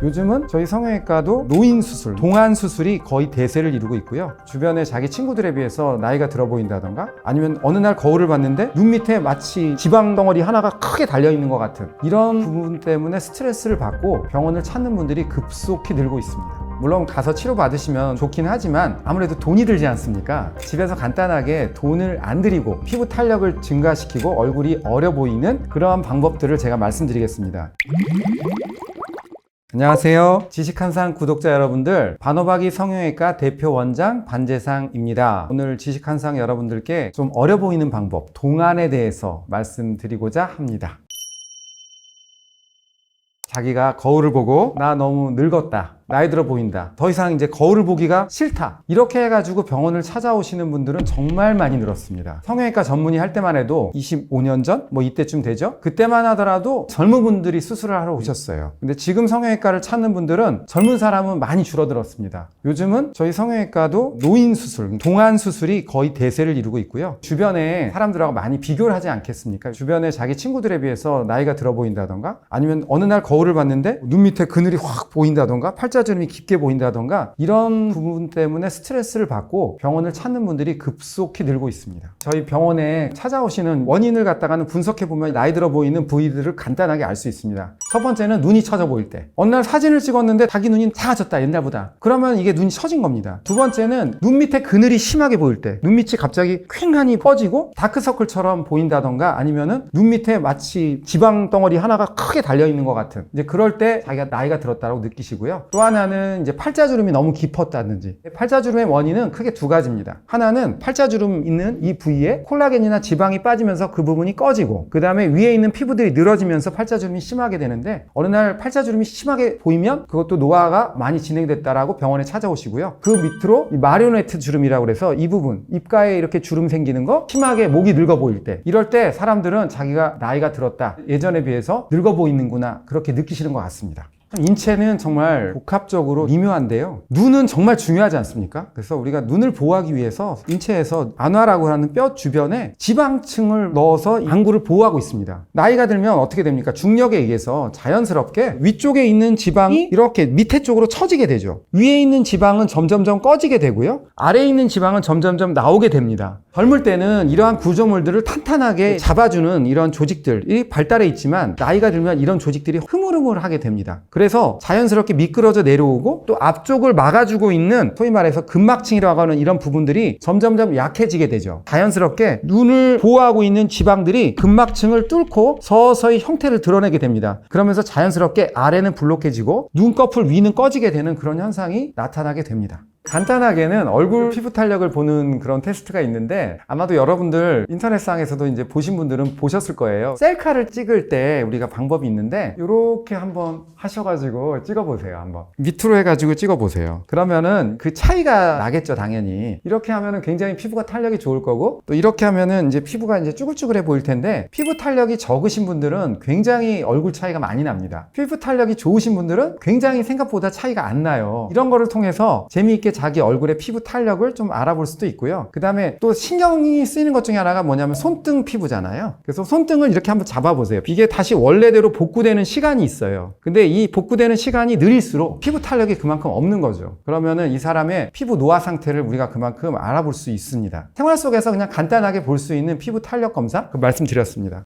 요즘은 저희 성형외과도 노인 수술, 동안 수술이 거의 대세를 이루고 있고요. 주변에 자기 친구들에 비해서 나이가 들어 보인다던가 아니면 어느 날 거울을 봤는데 눈 밑에 마치 지방 덩어리 하나가 크게 달려있는 것 같은 이런 부분 때문에 스트레스를 받고 병원을 찾는 분들이 급속히 늘고 있습니다. 물론 가서 치료받으시면 좋긴 하지만 아무래도 돈이 들지 않습니까? 집에서 간단하게 돈을 안 들이고 피부 탄력을 증가시키고 얼굴이 어려 보이는 그러한 방법들을 제가 말씀드리겠습니다. 안녕하세요. 지식한상 구독자 여러분들, 반호박이 성형외과 대표 원장 반재상입니다. 오늘 지식한상 여러분들께 좀 어려 보이는 방법, 동안에 대해서 말씀드리고자 합니다. 자기가 거울을 보고 나 너무 늙었다, 나이 들어 보인다, 더 이상 이제 거울을 보기가 싫다, 이렇게 해가지고 병원을 찾아오시는 분들은 정말 많이 늘었습니다. 성형외과 전문의 할 때만 해도 25년 전? 이때쯤 되죠? 그때만 하더라도 젊은 분들이 수술을 하러 오셨어요. 근데 지금 성형외과를 찾는 분들은 젊은 사람은 많이 줄어들었습니다. 요즘은 저희 성형외과도 노인 수술, 동안 수술이 거의 대세를 이루고 있고요. 주변에 사람들하고 많이 비교를 하지 않겠습니까? 주변에 자기 친구들에 비해서 나이가 들어 보인다던가 아니면 어느 날 거울을 봤는데 눈 밑에 그늘이 확 보인다던가 팔자주름이 깊게 보인다던가 이런 부분 때문에 스트레스를 받고 병원을 찾는 분들이 급속히 늘고 있습니다. 저희 병원에 찾아오시는 원인을 갖다가는 분석해보면 나이 들어 보이는 부위들을 간단하게 알 수 있습니다. 첫 번째는 눈이 처져 보일 때, 어느 날 사진을 찍었는데 자기 눈이 작아졌다, 옛날보다. 그러면 이게 눈이 처진 겁니다. 두 번째는 눈 밑에 그늘이 심하게 보일 때, 눈 밑이 갑자기 퀭하니 퍼지고 다크서클처럼 보인다던가 아니면은 눈 밑에 마치 지방 덩어리 하나가 크게 달려있는 것 같은, 이제 그럴 때 자기가 나이가 들었다고 느끼시고요. 또 하나는 이제 팔자주름이 너무 깊었다든지. 팔자주름의 원인은 크게 두 가지입니다. 하나는 팔자주름 있는 이 부위에 콜라겐이나 지방이 빠지면서 그 부분이 꺼지고, 그 다음에 위에 있는 피부들이 늘어지면서 팔자주름이 심하게 되는데, 어느 날 팔자주름이 심하게 보이면 그것도 노화가 많이 진행됐다라고 병원에 찾아오시고요. 그 밑으로 이 마리오네트 주름이라고 해서 이 부분, 입가에 이렇게 주름 생기는 거, 심하게 목이 늙어 보일 때, 이럴 때 사람들은 자기가 나이가 들었다, 예전에 비해서 늙어 보이는구나, 그렇게 느끼시는 것 같습니다. 인체는 정말 복합적으로 미묘한데요. 눈은 정말 중요하지 않습니까? 그래서 우리가 눈을 보호하기 위해서 인체에서 안화라고 하는 뼈 주변에 지방층을 넣어서 안구를 보호하고 있습니다. 나이가 들면 어떻게 됩니까? 중력에 의해서 자연스럽게 위쪽에 있는 지방이 이렇게 밑에 쪽으로 처지게 되죠. 위에 있는 지방은 점점점 꺼지게 되고요. 아래에 있는 지방은 점점점 나오게 됩니다. 젊을 때는 이러한 구조물들을 탄탄하게 잡아주는 이런 조직들이 발달해 있지만, 나이가 들면 이런 조직들이 흐물흐물하게 됩니다. 그래서 자연스럽게 미끄러져 내려오고, 또 앞쪽을 막아주고 있는 소위 말해서 근막층이라고 하는 이런 부분들이 점점점 약해지게 되죠. 자연스럽게 눈을 보호하고 있는 지방들이 근막층을 뚫고 서서히 형태를 드러내게 됩니다. 그러면서 자연스럽게 아래는 불룩해지고 눈꺼풀 위는 꺼지게 되는 그런 현상이 나타나게 됩니다. 간단하게는 얼굴 피부 탄력을 보는 그런 테스트가 있는데, 아마도 여러분들 인터넷상에서도 이제 보신 분들은 보셨을 거예요. 셀카를 찍을 때 우리가 방법이 있는데, 이렇게 한번 하셔가지고 찍어보세요. 한번 밑으로 해가지고 찍어보세요. 그러면은 그 차이가 나겠죠, 당연히. 이렇게 하면은 굉장히 피부가 탄력이 좋을 거고, 또 이렇게 하면은 이제 피부가 이제 쭈글쭈글해 보일 텐데, 피부 탄력이 적으신 분들은 굉장히 얼굴 차이가 많이 납니다. 피부 탄력이 좋으신 분들은 굉장히 생각보다 차이가 안 나요. 이런 거를 통해서 재미있게 자기 얼굴의 피부 탄력을 좀 알아볼 수도 있고요. 그 다음에 또 신경이 쓰이는 것 중에 하나가 뭐냐면 손등 피부잖아요. 그래서 손등을 이렇게 한번 잡아보세요. 이게 다시 원래대로 복구되는 시간이 있어요. 근데 이 복구되는 시간이 느릴수록 피부 탄력이 그만큼 없는 거죠. 그러면은 이 사람의 피부 노화 상태를 우리가 그만큼 알아볼 수 있습니다. 생활 속에서 그냥 간단하게 볼 수 있는 피부 탄력 검사 말씀드렸습니다.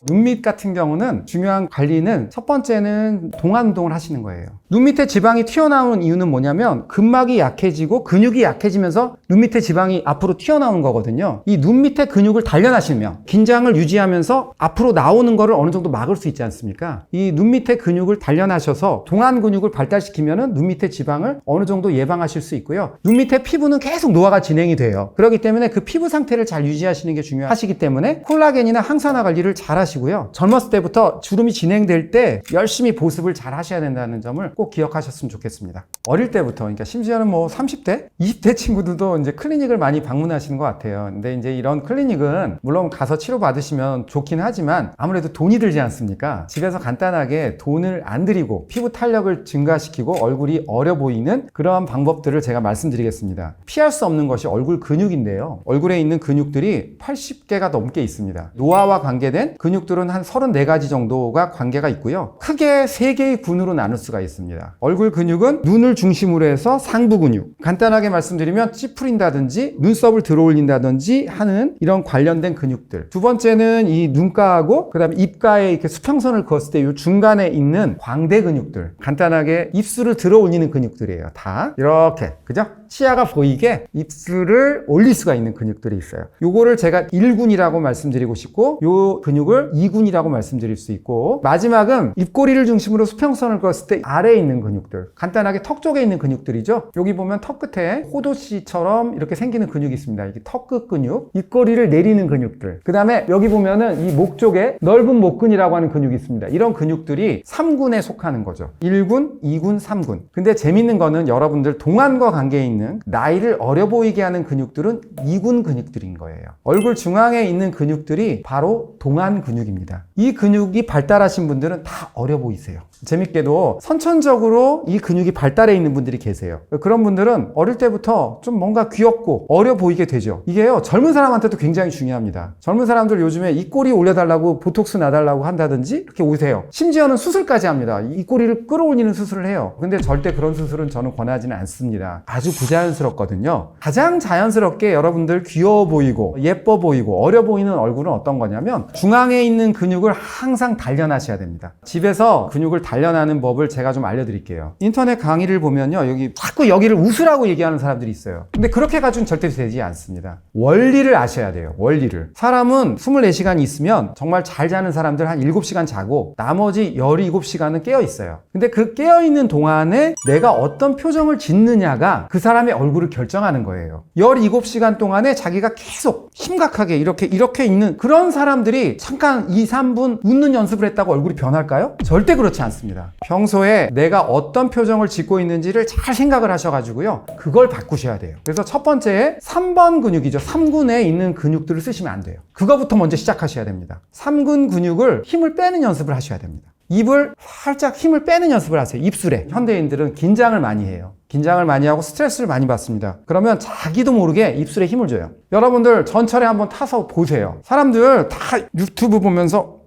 눈밑 같은 경우는 중요한 관리는 첫 번째는 동안 운동을 하시는 거예요. 눈 밑에 지방이 튀어나오는 이유는 뭐냐면 근막이 약해지고 근육이 약해지면서 눈 밑에 지방이 앞으로 튀어나오는 거거든요. 이 눈 밑에 근육을 단련하시면 긴장을 유지하면서 앞으로 나오는 거를 어느 정도 막을 수 있지 않습니까? 이 눈 밑에 근육을 단련하셔서 동안 근육을 발달시키면은 눈 밑에 지방을 어느 정도 예방하실 수 있고요. 눈 밑에 피부는 계속 노화가 진행이 돼요. 그렇기 때문에 그 피부 상태를 잘 유지하시는 게 중요하시기 때문에 콜라겐이나 항산화 관리를 잘 하시고요. 젊었을 때부터 주름이 진행될 때 열심히 보습을 잘 하셔야 된다는 점을 꼭 기억하셨으면 좋겠습니다. 어릴 때부터, 그러니까 심지어는 30대, 20대 친구들도 이제 클리닉을 많이 방문하시는 것 같아요. 근데 이제 이런 클리닉은 물론 가서 치료받으시면 좋긴 하지만 아무래도 돈이 들지 않습니까? 집에서 간단하게 돈을 안 들이고 피부 탄력을 증가시키고 얼굴이 어려 보이는 그러한 방법들을 제가 말씀드리겠습니다. 피할 수 없는 것이 얼굴 근육인데요. 얼굴에 있는 근육들이 80개가 넘게 있습니다. 노화와 관계된 근육들은 한 34가지 정도가 관계가 있고요. 크게 3개의 군으로 나눌 수가 있습니다. 얼굴 근육은 눈을 중심으로 해서 상부 근육. 간단하게 말씀드리면 찌푸린다든지 눈썹을 들어 올린다든지 하는 이런 관련된 근육들. 두 번째는 이 눈가하고 그다음에 입가에 이렇게 수평선을 그었을 때 이 중간에 있는 광대 근육들. 간단하게 입술을 들어 올리는 근육들이에요. 다 이렇게, 그죠? 치아가 보이게 입술을 올릴 수가 있는 근육들이 있어요. 요거를 제가 1군이라고 말씀드리고 싶고 요 근육을 2군이라고 말씀드릴 수 있고, 마지막은 입꼬리를 중심으로 수평선을 그었을 때 아래에 있는 근육들, 간단하게 턱 쪽에 있는 근육들이죠. 여기 보면 턱 끝에 호도씨처럼 이렇게 생기는 근육이 있습니다. 이게 턱끝 근육, 입꼬리를 내리는 근육들. 그 다음에 여기 보면은 이 목 쪽에 넓은 목근이라고 하는 근육이 있습니다. 이런 근육들이 3군에 속하는 거죠. 1군, 2군, 3군. 근데 재밌는 거는 여러분들 동안과 관계에 있는 나이를 어려 보이게 하는 근육들은 2군 근육들인 거예요. 얼굴 중앙에 있는 근육들이 바로 동안 근육입니다. 이 근육이 발달하신 분들은 다 어려 보이세요. 재밌게도 선천적으로 이 근육이 발달해 있는 분들이 계세요. 그런 분들은 어릴 때부터 좀 뭔가 귀엽고 어려 보이게 되죠. 이게요, 젊은 사람한테도 굉장히 중요합니다. 젊은 사람들 요즘에 입꼬리 올려달라고 보톡스 놔달라고 한다든지 이렇게 오세요. 심지어는 수술까지 합니다. 입꼬리를 끌어올리는 수술을 해요. 근데 절대 그런 수술은 저는 권하지는 않습니다. 아주 부자연스럽거든요. 가장 자연스럽게 여러분들 귀여워 보이고 예뻐 보이고 어려 보이는 얼굴은 어떤 거냐면 중앙에 있는 근육을 항상 단련하셔야 됩니다. 집에서 근육을 단련하는 법을 제가 좀 알려드릴게요. 인터넷 강의를 보면요, 자꾸 여기를 웃으라고 얘기하는 사람들이 있어요. 근데 그렇게 가지고는 절대 되지 않습니다. 원리를 아셔야 돼요. 원리를. 사람은 24시간이 있으면 정말 잘 자는 사람들 한 7시간 자고 나머지 17시간은 깨어 있어요. 근데 그 깨어 있는 동안에 내가 어떤 표정을 짓느냐가 그 사람의 얼굴을 결정하는 거예요. 17시간 동안에 자기가 계속 심각하게 이렇게 있는 그런 사람들이 잠깐 2, 3분 웃는 연습을 했다고 얼굴이 변할까요? 절대 그렇지 않습니다. 평소에 내가 어떤 표정을 짓고 있는지를 잘 생각을 하셔가지고요, 그걸 바꾸셔야 돼요. 그래서 첫 번째 3번 근육이죠. 3군에 있는 근육들을 쓰시면 안 돼요. 그거부터 먼저 시작하셔야 됩니다. 3군 근육을 힘을 빼는 연습을 하셔야 됩니다. 입을 살짝 힘을 빼는 연습을 하세요. 입술에. 현대인들은 긴장을 많이 해요. 긴장을 많이 하고 스트레스를 많이 받습니다. 그러면 자기도 모르게 입술에 힘을 줘요. 여러분들 전철에 한번 타서 보세요. 사람들 다 유튜브 보면서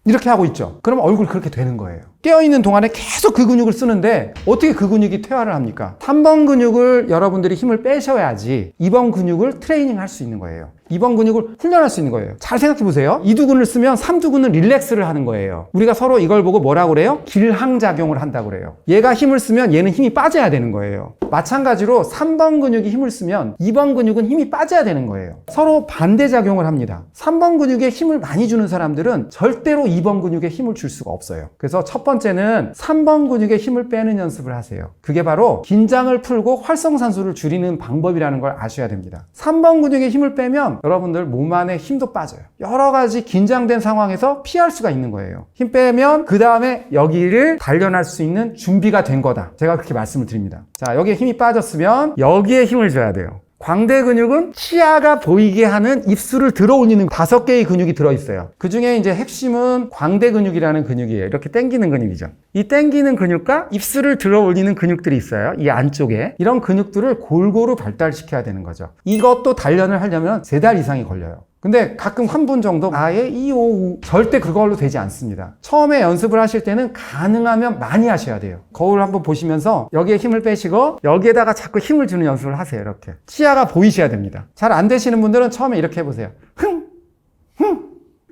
이렇게 하고 있죠. 그러면 얼굴 그렇게 되는 거예요. 깨어있는 동안에 계속 그 근육을 쓰는데 어떻게 그 근육이 퇴화를 합니까? 3번 근육을 여러분들이 힘을 빼셔야지 2번 근육을 트레이닝 할 수 있는 거예요. 2번 근육을 훈련할 수 있는 거예요. 잘 생각해 보세요. 2두근을 쓰면 3두근은 릴렉스를 하는 거예요. 우리가 서로 이걸 보고 뭐라고 그래요? 길항작용을 한다고 그래요. 얘가 힘을 쓰면 얘는 힘이 빠져야 되는 거예요. 마찬가지로 3번 근육이 힘을 쓰면 2번 근육은 힘이 빠져야 되는 거예요. 서로 반대작용을 합니다. 3번 근육에 힘을 많이 주는 사람들은 절대로 2번 근육에 힘을 줄 수가 없어요. 그래서 첫 번째는 3번 근육에 힘을 빼는 연습을 하세요. 그게 바로 긴장을 풀고 활성산소를 줄이는 방법이라는 걸 아셔야 됩니다. 3번 근육에 힘을 빼면 여러분들 몸 안에 힘도 빠져요. 여러 가지 긴장된 상황에서 피할 수가 있는 거예요. 힘 빼면 그 다음에 여기를 단련할 수 있는 준비가 된 거다. 제가 그렇게 말씀을 드립니다. 자, 여기에 힘이 빠졌으면 여기에 힘을 줘야 돼요. 광대 근육은 치아가 보이게 하는 입술을 들어 올리는 5개의 근육이 들어있어요. 그 중에 이제 핵심은 광대 근육이라는 근육이에요. 이렇게 당기는 근육이죠. 이 당기는 근육과 입술을 들어 올리는 근육들이 있어요. 이 안쪽에. 이런 근육들을 골고루 발달시켜야 되는 거죠. 이것도 단련을 하려면 3달 이상이 걸려요. 근데 가끔 한 분 정도 아예 이오우 절대 그걸로 되지 않습니다. 처음에 연습을 하실 때는 가능하면 많이 하셔야 돼요. 거울 한번 보시면서 여기에 힘을 빼시고 여기에다가 자꾸 힘을 주는 연습을 하세요. 이렇게 치아가 보이셔야 됩니다. 잘 안 되시는 분들은 처음에 이렇게 해보세요.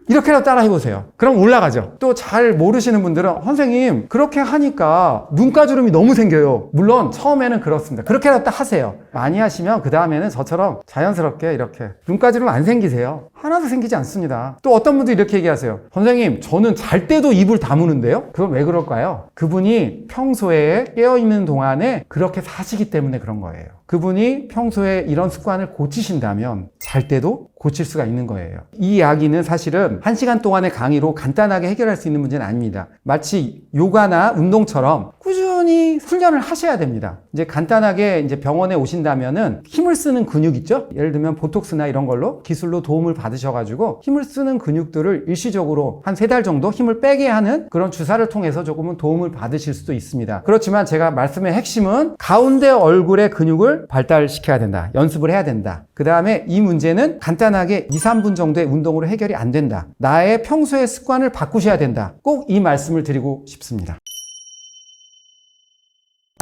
이렇게라도 따라 해보세요. 그럼 올라가죠. 또 잘 모르시는 분들은 선생님 그렇게 하니까 눈가주름이 너무 생겨요. 물론 처음에는 그렇습니다. 그렇게라도 딱 하세요. 많이 하시면 그 다음에는 저처럼 자연스럽게 이렇게 눈가주름 안 생기세요. 하나도 생기지 않습니다. 또 어떤 분들이 이렇게 얘기하세요. 선생님 저는 잘 때도 입을 다무는데요. 그건 왜 그럴까요? 그분이 평소에 깨어있는 동안에 그렇게 사시기 때문에 그런 거예요. 그분이 평소에 이런 습관을 고치신다면 잘 때도 고칠 수가 있는 거예요. 이 이야기는 사실은 1시간 동안의 강의로 간단하게 해결할 수 있는 문제는 아닙니다. 마치 요가나 운동처럼 꾸준히 꾸준히 훈련을 하셔야 됩니다. 이제 간단하게 이제 병원에 오신다면은 힘을 쓰는 근육 있죠? 예를 들면 보톡스나 이런 걸로 기술로 도움을 받으셔가지고 힘을 쓰는 근육들을 일시적으로 한 3달 정도 힘을 빼게 하는 그런 주사를 통해서 조금은 도움을 받으실 수도 있습니다. 그렇지만 제가 말씀의 핵심은 가운데 얼굴의 근육을 발달시켜야 된다. 연습을 해야 된다. 그 다음에 이 문제는 간단하게 2, 3분 정도의 운동으로 해결이 안 된다. 나의 평소의 습관을 바꾸셔야 된다. 꼭 이 말씀을 드리고 싶습니다.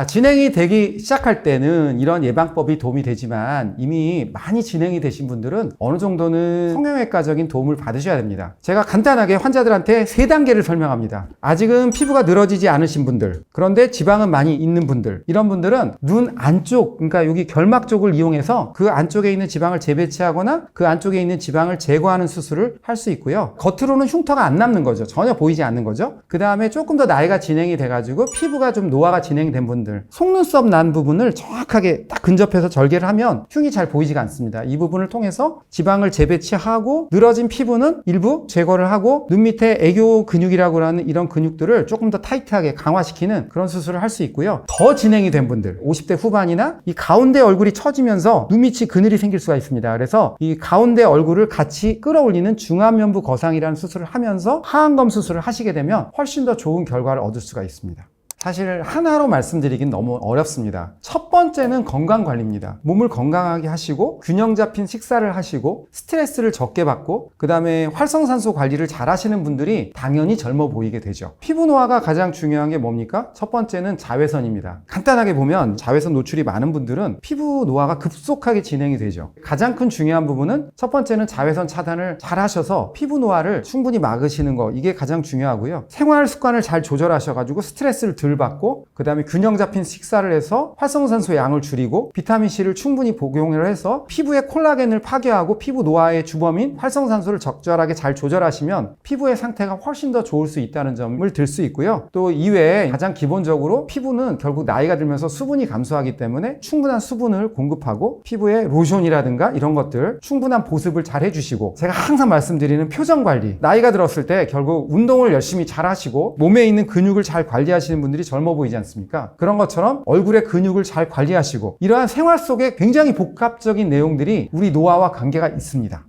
진행이 되기 시작할 때는 이런 예방법이 도움이 되지만 이미 많이 진행이 되신 분들은 어느 정도는 성형외과적인 도움을 받으셔야 됩니다. 제가 간단하게 환자들한테 3단계를 설명합니다. 아직은 피부가 늘어지지 않으신 분들, 그런데 지방은 많이 있는 분들, 이런 분들은 눈 안쪽, 그러니까 여기 결막 쪽을 이용해서 그 안쪽에 있는 지방을 재배치하거나 그 안쪽에 있는 지방을 제거하는 수술을 할 수 있고요. 겉으로는 흉터가 안 남는 거죠. 전혀 보이지 않는 거죠. 그 다음에 조금 더 나이가 진행이 돼가지고 피부가 좀 노화가 진행이 된 분들, 속눈썹 난 부분을 정확하게 딱 근접해서 절개를 하면 흉이 잘 보이지가 않습니다. 이 부분을 통해서 지방을 재배치하고 늘어진 피부는 일부 제거를 하고 눈 밑에 애교 근육이라고 하는 이런 근육들을 조금 더 타이트하게 강화시키는 그런 수술을 할 수 있고요. 더 진행이 된 분들, 50대 후반이나 이 가운데 얼굴이 처지면서 눈 밑이 그늘이 생길 수가 있습니다. 그래서 이 가운데 얼굴을 같이 끌어올리는 중안면부 거상이라는 수술을 하면서 하안검 수술을 하시게 되면 훨씬 더 좋은 결과를 얻을 수가 있습니다. 사실 하나로 말씀드리긴 너무 어렵습니다. 첫 번째는 건강관리입니다. 몸을 건강하게 하시고 균형 잡힌 식사를 하시고 스트레스를 적게 받고 그 다음에 활성산소 관리를 잘 하시는 분들이 당연히 젊어 보이게 되죠. 피부 노화가 가장 중요한 게 뭡니까? 첫 번째는 자외선입니다. 간단하게 보면 자외선 노출이 많은 분들은 피부 노화가 급속하게 진행이 되죠. 가장 큰 중요한 부분은 첫 번째는 자외선 차단을 잘 하셔서 피부 노화를 충분히 막으시는 거, 이게 가장 중요하고요. 생활 습관을 잘 조절하셔가지고 스트레스를 덜 받고 그 다음에 균형 잡힌 식사를 해서 활성산소 양을 줄이고 비타민C를 충분히 복용을 해서 피부의 콜라겐을 파괴하고 피부 노화의 주범인 활성산소를 적절하게 잘 조절하시면 피부의 상태가 훨씬 더 좋을 수 있다는 점을 들 수 있고요. 또 이외에 가장 기본적으로 피부는 결국 나이가 들면서 수분이 감소하기 때문에 충분한 수분을 공급하고 피부에 로션이라든가 이런 것들 충분한 보습을 잘 해주시고, 제가 항상 말씀드리는 표정 관리, 나이가 들었을 때 결국 운동을 열심히 잘 하시고 몸에 있는 근육을 잘 관리하시는 분들이 젊어 보이지 않습니까? 그런 것처럼 얼굴의 근육을 잘 관리하시고 이러한 생활 속에 굉장히 복합적인 내용들이 우리 노화와 관계가 있습니다.